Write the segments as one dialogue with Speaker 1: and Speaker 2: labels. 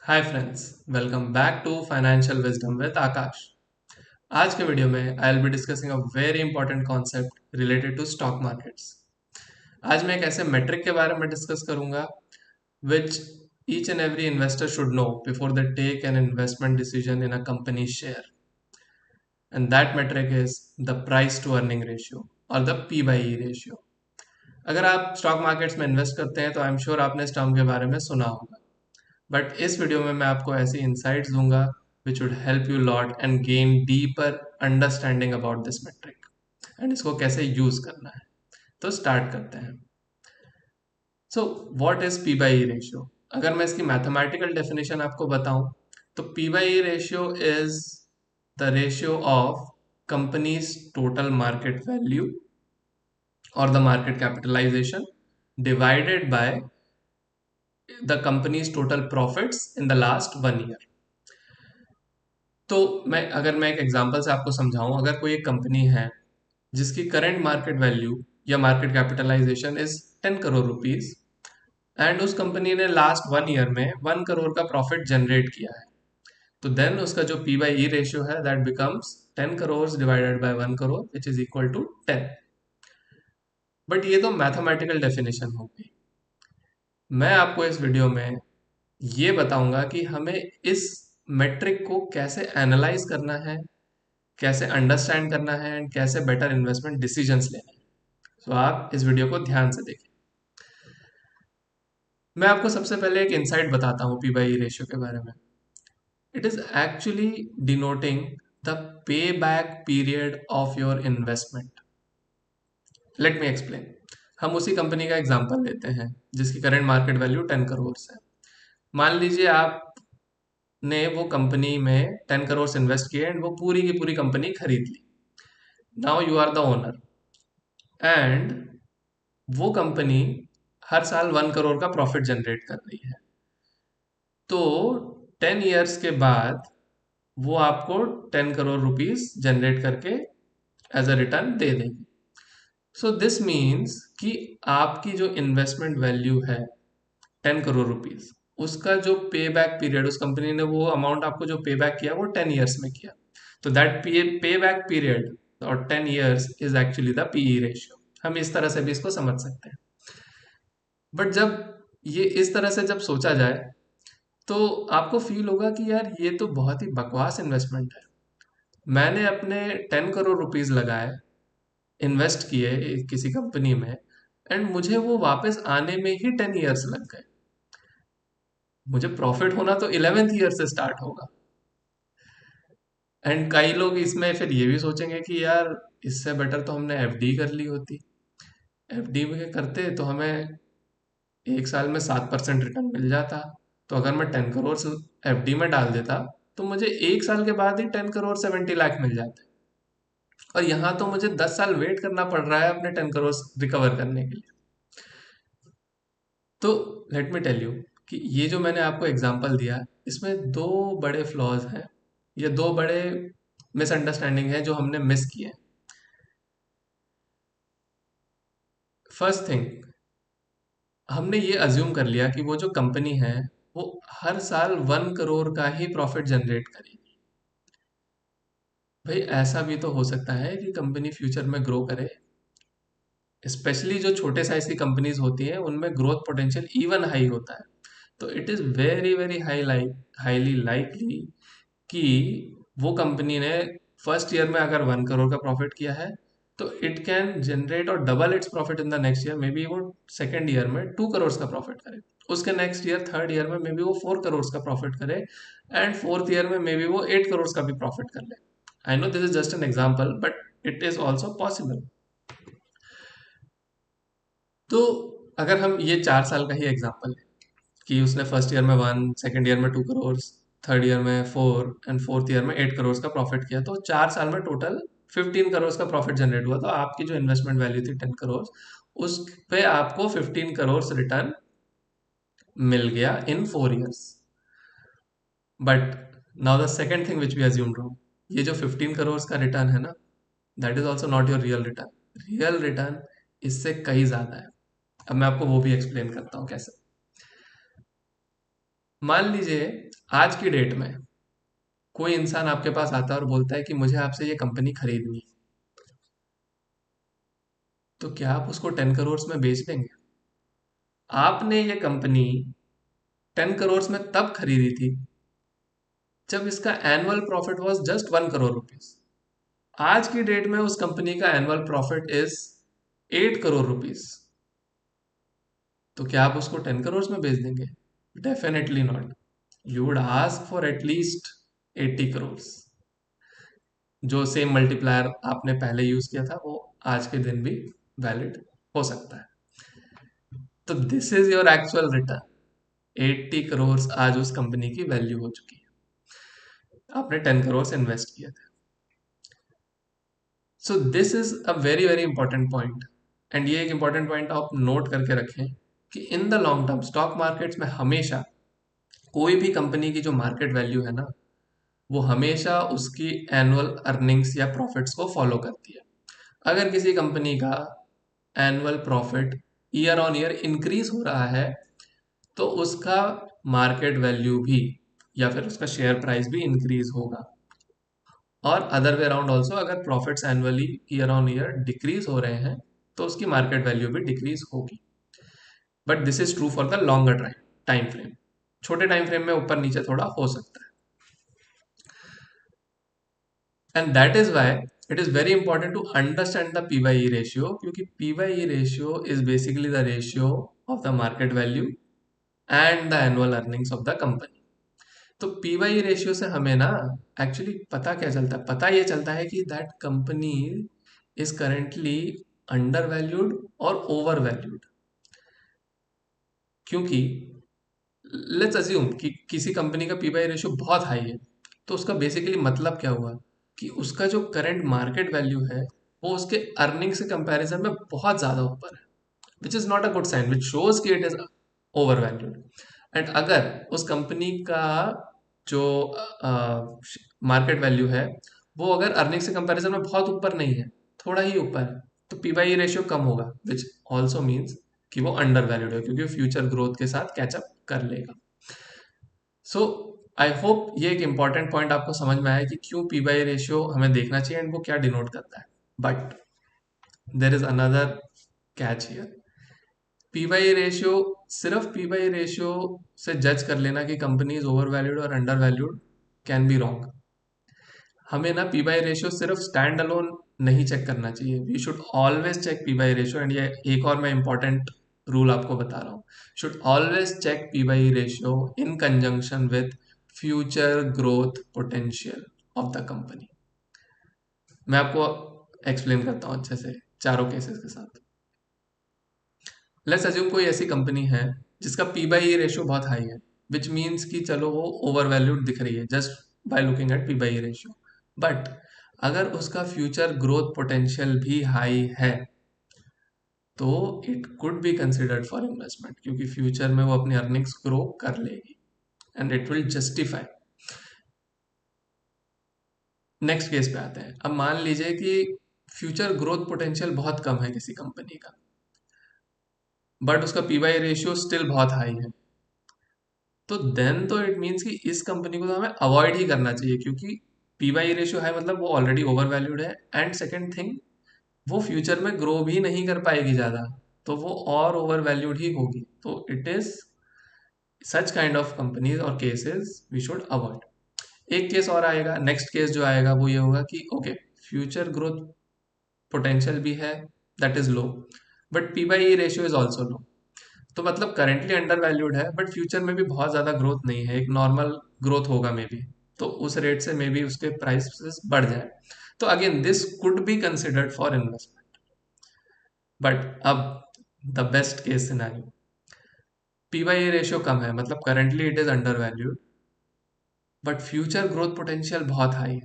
Speaker 1: Hi friends, welcome back to financial wisdom with Aakash. आज के video में I will be discussing a very important concept related to stock markets. आज मैं एक ऐसे मेट्रिक के बारे में डिस्कस करूंगा which each and every investor should know before they take an investment decision in a company share, and that metric is the price to earning ratio और the P by E ratio. अगर आप stock markets में invest करते हैं तो I am sure आपने इस term के बारे में सुना होगा, बट इस वीडियो में मैं आपको ऐसी इंसाइट्स दूंगा which would help you lot and gain deeper understanding about this metric and इसको कैसे यूज करना है। तो स्टार्ट करते हैं। So what is P by E ratio? अगर मैं इसकी मैथमेटिकल डेफिनेशन आपको बताऊं तो P by E ratio is the ratio of company's total market value और the market capitalisation divided by the company's total profits in the last 1 year। तो मैं एक एग्जांपल से आपको समझाऊं, अगर कोई एक कंपनी है जिसकी करंट मार्केट वैल्यू या market capitalisation is 10 crore rupees and उस कंपनी ने लास्ट 1 ईयर में 1 करोड़ का प्रॉफिट जनरेट किया है, तो देन उसका जो पी बाई ई रेशियो है that becomes 10 crore divided by 1 crore which is equal to 10। But ये तो मैथमेटिकल डेफिनेशन हो गई। मैं आपको इस वीडियो में ये बताऊंगा कि हमें इस मेट्रिक को कैसे एनालाइज करना है, कैसे अंडरस्टैंड करना है एंड कैसे बेटर इन्वेस्टमेंट डिसीजंस लेने हैं। तो आप इस वीडियो को ध्यान से देखें। मैं आपको सबसे पहले एक इंसाइट बताता हूँ पी बाई रेशियो के बारे में। It is actually denoting the pay back period of your investment. Let me explain. हम उसी कंपनी का एग्जांपल लेते हैं जिसकी करंट मार्केट वैल्यू 10 करोड़ है। मान लीजिए आपने वो कंपनी में 10 करोड़ इन्वेस्ट किए एंड वो पूरी की पूरी कंपनी खरीद ली। Now you are the owner and वो कंपनी हर साल 1 करोड़ का प्रॉफिट जनरेट कर रही है। तो 10 ईयर्स के बाद वो आपको 10 करोड़ रुपीस जनरेट करके एज अ रिटर्न दे देगी। सो दिस मीन्स कि आपकी जो इन्वेस्टमेंट वैल्यू है 10 करोड़ रुपीस, उसका जो पे बैक पीरियड, उस कंपनी ने वो अमाउंट आपको जो पे बैक किया वो 10 ईयर्स में किया। तो दैट पे बैक पीरियड और 10 years is actually the PE ratio. हम इस तरह से भी इसको समझ सकते हैं। बट जब ये इस तरह से जब सोचा जाए तो आपको फील होगा कि यार ये तो बहुत ही बकवास इन्वेस्टमेंट है। मैंने अपने 10 करोड़ रुपीस लगाए, इन्वेस्ट किए किसी कंपनी में एंड मुझे वो वापस आने में ही 10 ईयर्स लग गए। मुझे प्रॉफिट होना तो 11th ईयर से स्टार्ट होगा। एंड कई लोग इसमें फिर ये भी सोचेंगे कि यार इससे बेटर तो हमने एफडी कर ली होती। एफडी में करते तो हमें 1 साल में 7% रिटर्न मिल जाता। तो अगर मैं 10 करोड़ एफडी में डाल देता तो मुझे 1 साल के बाद ही 10 करोड़ 70 लाख मिल जाते। और यहाँ तो मुझे 10 साल वेट करना पड़ रहा है अपने 10 करोड़ रिकवर करने के लिए। तो लेट मी टेल यू कि ये जो मैंने आपको एग्जांपल दिया, इसमें दो बड़े फ्लॉज हैं या दो बड़े मिसअंडरस्टैंडिंग है जो हमने मिस किए। फर्स्ट थिंग, हमने ये अज्यूम कर लिया कि वो जो कंपनी है वो हर साल 1 करोड़ का ही प्रॉफिट जनरेट करेगी। भाई ऐसा भी तो हो सकता है कि कंपनी फ्यूचर में ग्रो करे। स्पेशली जो छोटे साइज की कंपनीज होती हैं उनमें ग्रोथ पोटेंशियल इवन हाई होता है। तो it is very very highly likely कि वो कंपनी ने फर्स्ट ईयर में अगर 1 करोड़ का प्रॉफिट किया है तो इट कैन जनरेट और double its profit in the next year. May be वो सेकेंड ईयर में 2 करोड़ का प्रॉफिट करे, उसके नेक्स्ट ईयर थर्ड ईयर में मे बी वो 4 करोड़ का प्रॉफिट करे एंड फोर्थ ईयर में मे बी वो 8 करोड़ का भी प्रॉफिट कर ले। I know this is just an example but it is also possible. तो अगर हम ये 4 साल का ही एग्जाम्पल लें कि उसने फर्स्ट ईयर में 1, सेकेंड ईयर में 2 करोड़, थर्ड ईयर में 4 एंड फोर्थ ईयर में 8 करोड़ का प्रॉफिट किया, तो 4 साल में टोटल 15 करोड़ का प्रॉफिट जनरेट हुआ। तो आपकी जो इन्वेस्टमेंट वैल्यू थी 10 करोड़, उस पे आपको 15 करोड़ रिटर्न मिल गया in 4 years. But now the second thing which we assume wrong, ये जो 15 करोड़ का रिटर्न है ना, that is also not your real return. Real return इससे कहीं ज्यादा है। अब मैं आपको वो भी एक्सप्लेन करता हूँ कैसे। मान लीजिए आज की डेट में कोई इंसान आपके पास आता है और बोलता है कि मुझे आपसे ये कंपनी खरीदनी है, तो क्या आप उसको 10 करोड़ में बेच देंगे? आपने ये कंपनी 10 करोड़ में तब खरीदी थी जब इसका annual profit was just 1 crore rupees. आज की डेट में उस कंपनी का annual profit is 8 crore rupees. तो क्या आप उसको 10 करोड़ में बेच देंगे? Definitely not. You would ask for at least 80 crore. जो सेम मल्टीप्लायर आपने पहले यूज किया था वो आज के दिन भी वैलिड हो सकता है। तो this is your actual return. 80 crore आज उस कंपनी की वैल्यू हो चुकी है, आपने 10 करोड़ इन्वेस्ट किया था। So this is a very very important point, and ये एक इंपॉर्टेंट पॉइंट आप नोट करके रखें कि in the long term stock markets में हमेशा कोई भी कंपनी की जो मार्केट वैल्यू है ना, वो हमेशा उसकी एनुअल अर्निंग्स या प्रॉफिट्स को फॉलो करती है। अगर किसी कंपनी का annual profit year on year increase हो रहा है तो उसका मार्केट वैल्यू भी या फिर उसका शेयर प्राइस भी इंक्रीज होगा। और अदर वे अराउंड ऑल्सो, अगर profits annually year on year decrease हो रहे हैं तो उसकी मार्केट वैल्यू भी डिक्रीज होगी। But this is true for the longer time frame. छोटे टाइम फ्रेम में ऊपर नीचे थोड़ा हो सकता है। And that is why it is very important to understand the P by E ratio, क्योंकि P by E ratio is basically the ratio of the market value and the annual earnings of the company. तो P by ratio से हमें ना actually पता क्या चलता है? पता ये चलता है कि that company is currently under valued और ओवर वैल्यूड। क्योंकि लेट्स अज्यूम कि किसी कंपनी का पी बाई रेशियो बहुत हाई है, तो उसका बेसिकली मतलब क्या हुआ कि उसका जो करंट मार्केट वैल्यू है वो उसके अर्निंग से कंपैरिजन में बहुत ज़्यादा ऊपर है, which is not a good sign, which shows कि it is over valued. And अगर उस कंपनी का जो मार्केट वैल्यू है वो अगर अर्निंग से कंपैरिजन में बहुत ऊपर नहीं है, थोड़ा ही ऊपर है, तो पी बाई रेशियो कम होगा, विच ऑल्सो मीन्स कि वो अंडर वैल्यूड है, क्योंकि फ्यूचर ग्रोथ के साथ कैचअप कर लेगा। सो आई होप ये एक इंपॉर्टेंट पॉइंट आपको समझ में आया कि क्यों पी बाई रेशियो हमें देखना चाहिए एंड वो क्या डिनोट करता है। But there is another catch here. P by ratio, सिर्फ पी बाई रेशियो से जज कर लेना कि कंपनी इज ओवर वैल्यूड और under valued can be wrong. हमें ना पी बाई रेशियो सिर्फ स्टैंड अलोन नहीं चेक करना चाहिए, we should always check P by ratio. And ये एक और मैं इंपॉर्टेंट रूल आपको बता रहा हूँ, should always check P by ratio in conjunction with future growth potential of the company. मैं आपको एक्सप्लेन करता हूँ अच्छे से चारों केसेस के साथ। लेट्स अज्यूम कोई ऐसी कंपनी है जिसका पी बाई ई रेशियो बहुत हाई है, विच मीन्स कि चलो वो ओवर वैल्यूड दिख रही है just by looking at P by E ratio. But अगर उसका फ्यूचर ग्रोथ पोटेंशियल भी हाई है तो it could be considered for investment, क्योंकि फ्यूचर में वो अपनी अर्निंग्स ग्रो कर लेगी and it will justify. Next case पे आते हैं। अब मान लीजिए कि फ्यूचर ग्रोथ पोटेंशियल बहुत कम है किसी कंपनी का, बट उसका पी बाई रेशियो स्टिल बहुत हाई है, तो देन तो इट मीन्स कि इस कंपनी को तो हमें अवॉइड ही करना चाहिए, क्योंकि पी बाई रेशियो है मतलब वो ऑलरेडी ओवर वैल्यूड है। एंड सेकेंड थिंग, वो फ्यूचर में ग्रो भी नहीं कर पाएगी ज़्यादा, तो वो और ओवर वैल्यूड ही होगी। तो it is such kind of companies और केसेस वी शुड अवॉइड। एक केस और आएगा, नेक्स्ट केस जो आएगा वो ये होगा कि ओके, फ्यूचर ग्रोथ पोटेंशियल भी है, that is low, but P by ratio is also low. तो मतलब करेंटली अंडर वैल्यूड है बट फ्यूचर में भी बहुत ज़्यादा ग्रोथ नहीं है, एक नॉर्मल ग्रोथ होगा मे बी, तो उस रेट से मे बी उसके प्राइसेस बढ़ जाए। तो again this could be considered for investment. But अब the best case scenario, P by ratio कम है मतलब currently it is under valued but future growth potential बहुत हाई है।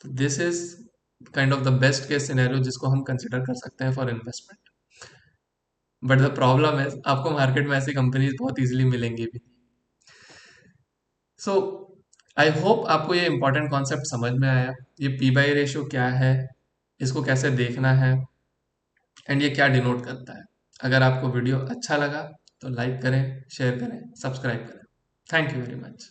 Speaker 1: तो this is kind of the best case scenario जिसको हम consider कर सकते हैं for investment. But the problem है आपको मार्केट में ऐसी कंपनीज बहुत इजीली मिलेंगी भी। सो आई होप आपको ये इंपॉर्टेंट कॉन्सेप्ट समझ में आया, ये पी बाई रेशियो क्या है, इसको कैसे देखना है, एंड ये क्या डिनोट करता है। अगर आपको वीडियो अच्छा लगा तो लाइक करें, शेयर करें, सब्सक्राइब करें। Thank you very much.